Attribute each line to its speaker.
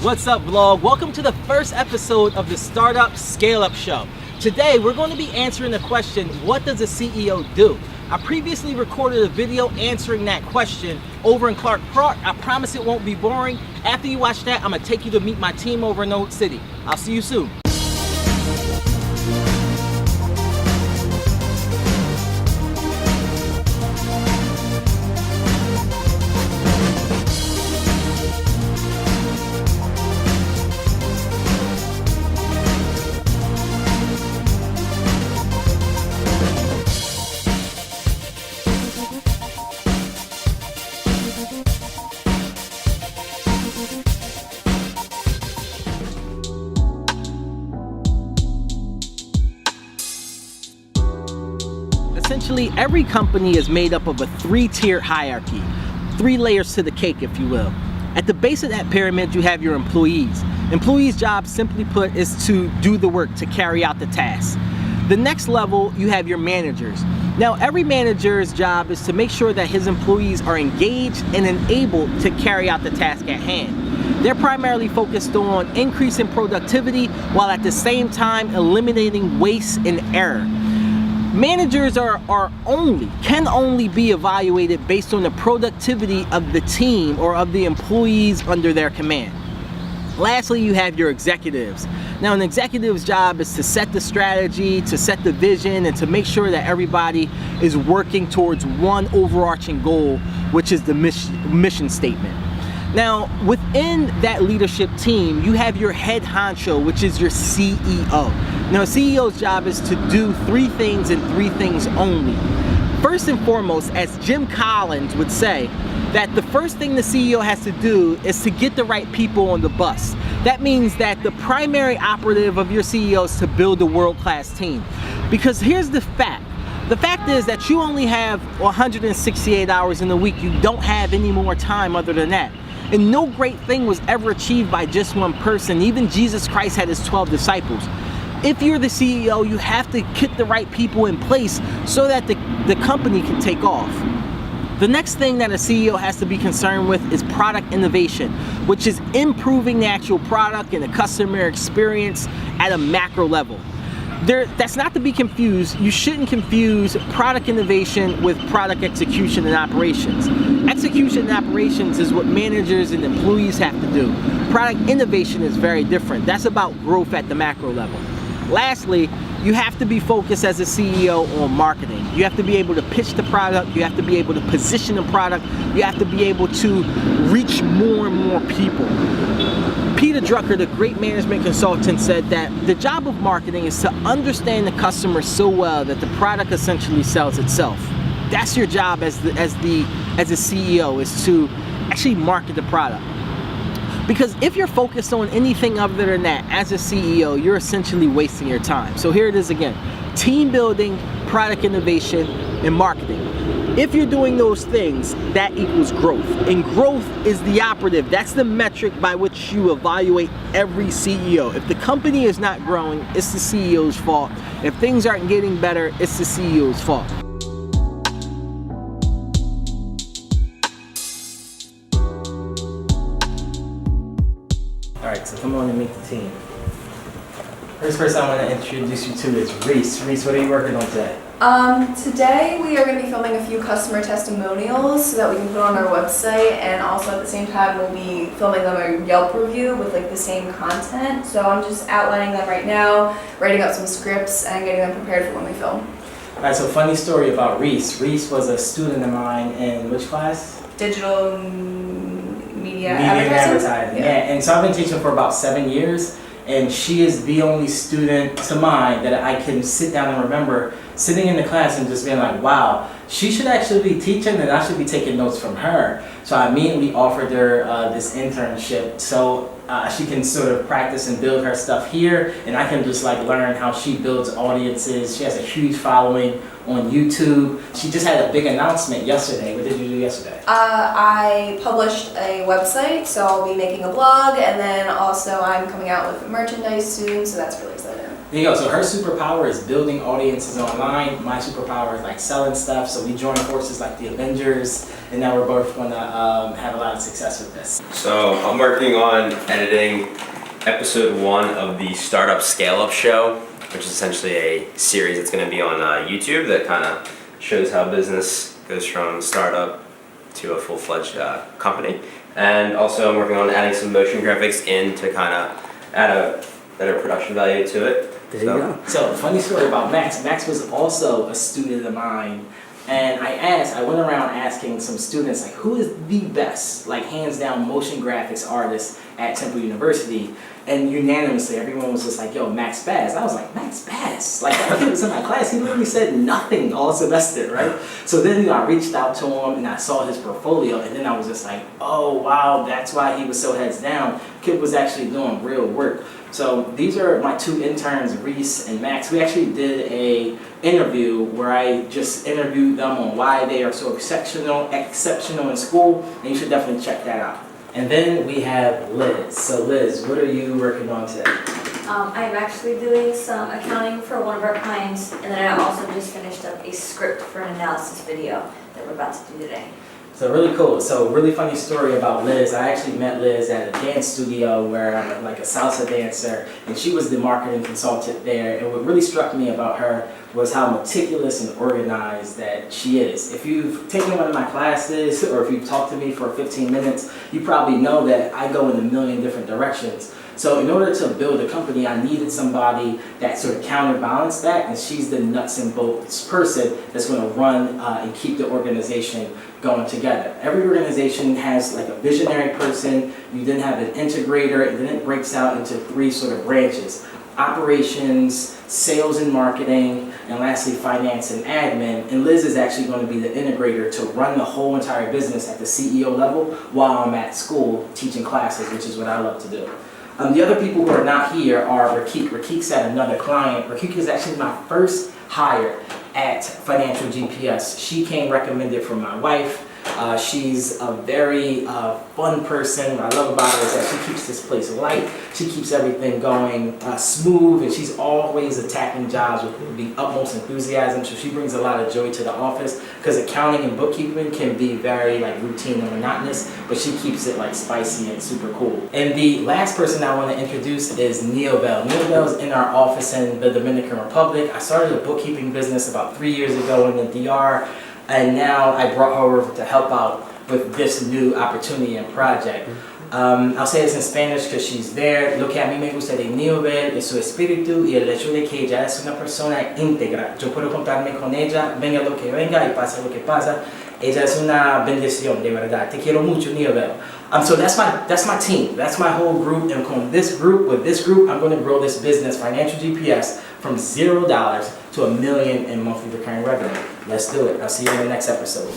Speaker 1: What's up, vlog? Welcome to the first episode of the Startup Scale Up Show. Today, we're going to be answering the question, what does a CEO do? I previously recorded a video answering that question over in Clark Park. I promise it won't be boring. After you watch that, I'm going to take you to meet my team over in Old City. I'll see you soon. Essentially, every company is made up of a three-tier hierarchy, 3 layers to the cake, if you will. At the base of that pyramid, you have your employees. Employees' job, simply put, is to do the work, to carry out the task. The next level, you have your managers. Now, every manager's job is to make sure that his employees are engaged and enabled to carry out the task at hand. They're primarily focused on increasing productivity while at the same time eliminating waste and error. Managers can only be evaluated based on the productivity of the team or of the employees under their command. Lastly, you have your executives. Now, an executive's job is to set the strategy, to set the vision, and to make sure that everybody is working towards one overarching goal, which is the mission statement. Now, within that leadership team, you have your head honcho, which is your CEO. Now, a CEO's job is to do 3 things and 3 things only. First and foremost, as Jim Collins would say, that the first thing the CEO has to do is to get the right people on the bus. That means that the primary operative of your CEO is to build a world-class team. Because here's the fact. The fact is that you only have 168 hours in a week. You don't have any more time other than that. And no great thing was ever achieved by just one person. Even Jesus Christ had his 12 disciples. If you're the CEO, you have to get the right people in place so that the company can take off. The next thing that a CEO has to be concerned with is product innovation, which is improving the actual product and the customer experience at a macro level. That's not to be confused. You shouldn't confuse product innovation with product execution and operations. Execution and operations is what managers and employees have to do. Product innovation is very different. That's about growth at the macro level. Lastly, you have to be focused as a CEO on marketing. You have to be able to pitch the product. You have to be able to position the product. You have to be able to reach more and more people. Peter Drucker, the great management consultant, said that the job of marketing is to understand the customer so well that the product essentially sells itself. That's your job as a CEO, is to actually market the product. Because if you're focused on anything other than that as a CEO, you're essentially wasting your time. So here it is again: team building, product innovation, and marketing. If you're doing those things, that equals growth. And growth is the operative. That's the metric by which you evaluate every CEO. If the company is not growing, it's the CEO's fault. If things aren't getting better, it's the CEO's fault. All right, so come on and meet the team. First person I want to introduce you to is Rayce. Rayce, what are you working on today?
Speaker 2: Today we are going to be filming a few customer testimonials so that we can put on our website, and also at the same time we'll be filming them a Yelp review with like the same content. So I'm just outlining them right now, writing up some scripts, and getting them prepared for when we film.
Speaker 1: Alright, so funny story about Rayce. Rayce was a student of mine in which class?
Speaker 2: Digital media
Speaker 1: advertising. Yeah, and so I've been teaching for about 7 years. And she is the only student to mine that I can sit down and remember sitting in the class and just being like, wow, she should actually be teaching and I should be taking notes from her. So I immediately offered her this internship so she can sort of practice and build her stuff here, and I can just like learn how she builds audiences. She has a huge following on YouTube. She just had a big announcement yesterday. What did you do yesterday?
Speaker 2: I published a website, so I'll be making a blog, and then also I'm coming out with merchandise soon, so that's really exciting.
Speaker 1: There you go. So her superpower is building audiences online. My superpower is like selling stuff. So we join forces like the Avengers, and now we're both going to have a lot of success with this.
Speaker 3: So I'm working on editing episode 1 of the Startup Scale Up Show, which is essentially a series that's going to be on YouTube that kind of shows how business goes from startup to a full-fledged company. And also I'm working on adding some motion graphics in to kind of add a better production value to it.
Speaker 1: There you go. So, funny story about Max. Max was also a student of mine, and I went around asking some students, like, who is the best, like, hands down motion graphics artist at Temple University? And unanimously, everyone was just like, yo, Max Bass. I was like, Max Bass? Like, that kid was in my class. He literally said nothing all semester, right? So then, I reached out to him, and I saw his portfolio, and then I was just like, oh, wow, that's why he was so heads down. Kid was actually doing real work. So these are my 2 interns, Rayce and Max. We actually did a interview where I just interviewed them on why they are so exceptional in school, and you should definitely check that out. And then we have Liz. So Liz, what are you working on today?
Speaker 4: I'm actually doing some accounting for one of our clients, and then I also just finished up a script for an analysis video that we're about to do today.
Speaker 1: So really cool. So really funny story about Liz. I actually met Liz at a dance studio where I'm like a salsa dancer, and she was the marketing consultant there. And what really struck me about her was how meticulous and organized that she is. If you've taken one of my classes or if you've talked to me for 15 minutes, you probably know that I go in a million different directions. So in order to build a company, I needed somebody that sort of counterbalanced that, and she's the nuts and bolts person that's going to run and keep the organization going together. Every organization has like a visionary person, you then have an integrator, and then it breaks out into 3 sort of branches: operations, sales and marketing, and lastly finance and admin. And Liz is actually going to be the integrator to run the whole entire business at the CEO level while I'm at school teaching classes, which is what I love to do. The other people who are not here are Rakik. Rakik's at another client. Rakik is actually my first hire at Financial GPS. She came recommended from my wife. She's a very fun person. What I love about her is that she keeps this place light. She keeps everything going smooth, and she's always attacking jobs with the utmost enthusiasm. So she brings a lot of joy to the office, because accounting and bookkeeping can be very like routine and monotonous, but she keeps it like spicy and super cool. And the last person I want to introduce is Neil Bell. Neil Bell is in our office in the Dominican Republic. I started a bookkeeping business about 3 years ago in the DR. And now I brought her over to help out with this new opportunity and project. I'll say this in Spanish because she's there. Lo que a mí me gusta de Neobel es su espíritu y el hecho de que ella es una persona íntegra. Yo puedo contarme con ella, venga lo que venga y pasa lo que pasa. Ella es una bendición, de verdad. Te quiero mucho, Neobel. So that's my team. That's my whole group. And with this group, I'm going to grow this business, Financial GPS, from $0 to $1 million in monthly recurring revenue. Let's do it. I'll see you in the next episode.